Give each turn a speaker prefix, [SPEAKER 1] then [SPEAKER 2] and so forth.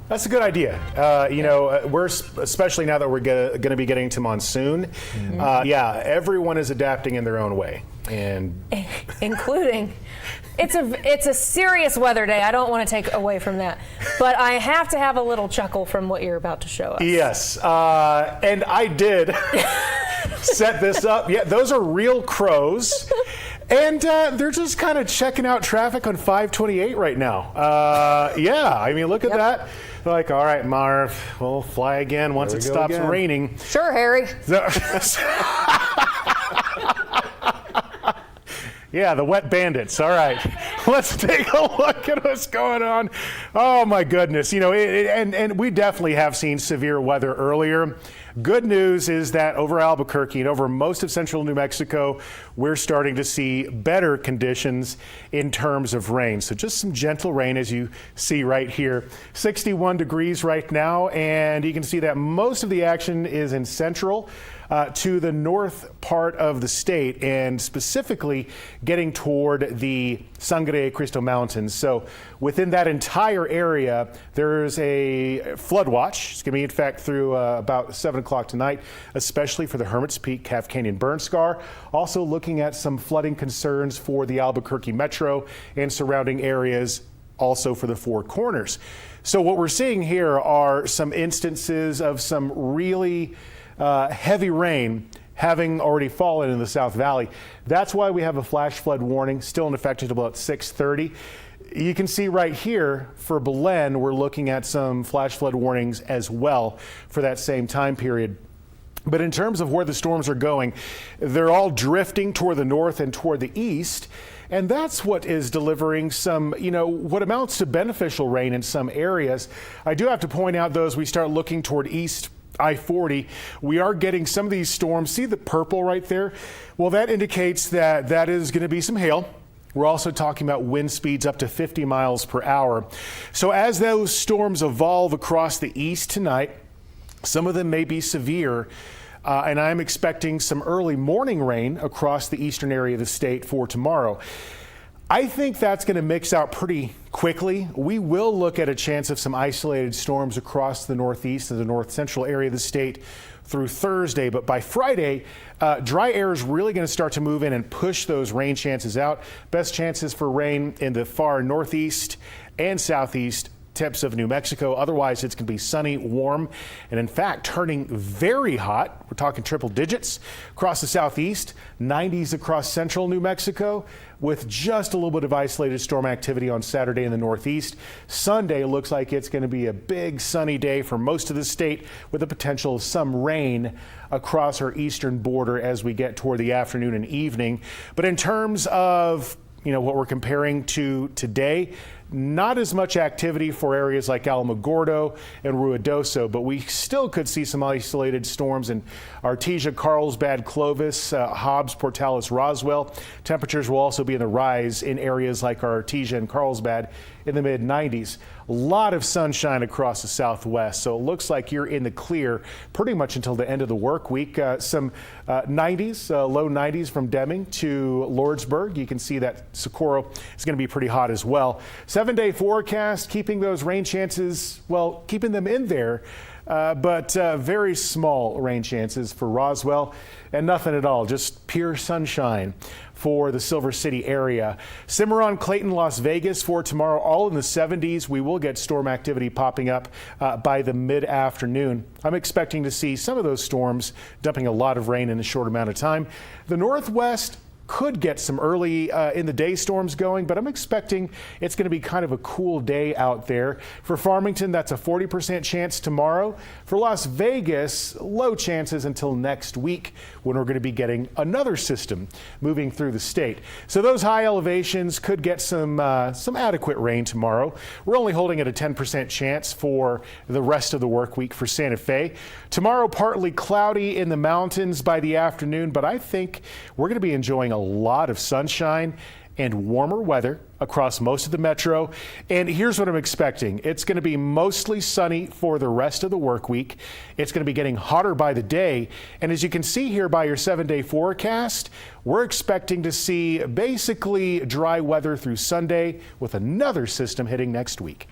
[SPEAKER 1] That's a good idea. We're especially now that we're going to be getting to monsoon. Yeah, everyone is adapting in their own way, and
[SPEAKER 2] including it's a serious weather day. I don't want to take away from that, but I have to have a little chuckle from what you're about to show us.
[SPEAKER 1] Yes, and I did set this up. Yeah, those are real crows. And they're just kind of checking out traffic on 528 right now. Yeah, I mean, look at that. They're like, all right, Marv, we'll fly again once it stops raining.
[SPEAKER 2] Sure, Harry.
[SPEAKER 1] Yeah, the wet bandits. All right, let's take a look at what's going on. Oh, my goodness. And we definitely have seen severe weather earlier. Good news is that over Albuquerque and over most of central New Mexico, we're starting to see better conditions in terms of rain. So just some gentle rain, as you see right here. 61 degrees right now, and you can see that most of the action is in central to the north part of the state, and specifically getting toward the Sangre Cristo Mountains. So within that entire area, there's a flood watch. It's going to be, in fact, through about 7 o'clock tonight, especially for the Hermit's Peak, Calf Canyon burn scar. Also looking at some flooding concerns for the Albuquerque metro and surrounding areas, also for the Four Corners. So what we're seeing here are some instances of some really heavy rain having already fallen in the South Valley. That's why we have a flash flood warning still in effect until about 6:30. You can see right here for Belen, we're looking at some flash flood warnings as well for that same time period. But in terms of where the storms are going, they're all drifting toward the north and toward the east. And that's what is delivering some, what amounts to beneficial rain in some areas. I do have to point out, though, as we start looking toward east I-40, we are getting some of these storms. See the purple right there? Well, that indicates that that is going to be some hail. We're also talking about wind speeds up to 50 miles per hour. So as those storms evolve across the east tonight, some of them may be severe. And I'm expecting some early morning rain across the eastern area of the state for tomorrow. I think that's going to mix out pretty quickly. We will look at a chance of some isolated storms across the northeast and the north central area of the state through Thursday. But by Friday, dry air is really going to start to move in and push those rain chances out. Best chances for rain in the far northeast and southeast tips of New Mexico. Otherwise, it's going to be sunny, warm, and in fact, turning very hot. We're talking triple digits across the southeast, 90s across central New Mexico, with just a little bit of isolated storm activity on Saturday in the northeast. Sunday looks like it's going to be a big sunny day for most of the state, with the potential of some rain across our eastern border as we get toward the afternoon and evening. But in terms of what we're comparing to today, not as much activity for areas like Alamogordo and Ruidoso, but we still could see some isolated storms in Artesia, Carlsbad, Clovis, Hobbs, Portales, Roswell. Temperatures will also be in the rise in areas like Artesia and Carlsbad in the mid-90s. A lot of sunshine across the southwest, so it looks like you're in the clear pretty much until the end of the work week. Some 90s, low 90s from Deming to Lordsburg. You can see that Socorro is going to be pretty hot as well. 7-day forecast, keeping those rain chances, well, keeping them in there, but very small rain chances for Roswell, and nothing at all, just pure sunshine for the Silver City area. Cimarron, Clayton, Las Vegas for tomorrow, all in the 70s. We will get storm activity popping up by the mid-afternoon. I'm expecting to see some of those storms dumping a lot of rain in a short amount of time. The Northwest could get some early in the day storms going, but I'm expecting it's going to be kind of a cool day out there. For Farmington, that's a 40% chance tomorrow. For Las Vegas, low chances until next week when we're going to be getting another system moving through the state. So those high elevations could get some adequate rain tomorrow. We're only holding at a 10% chance for the rest of the work week for Santa Fe. Tomorrow, partly cloudy in the mountains by the afternoon, but I think we're going to be enjoying a lot of sunshine and warmer weather across most of the metro. And here's what I'm expecting. It's going to be mostly sunny for the rest of the work week. It's going to be getting hotter by the day. And as you can see here by your 7-day forecast, we're expecting to see basically dry weather through Sunday with another system hitting next week.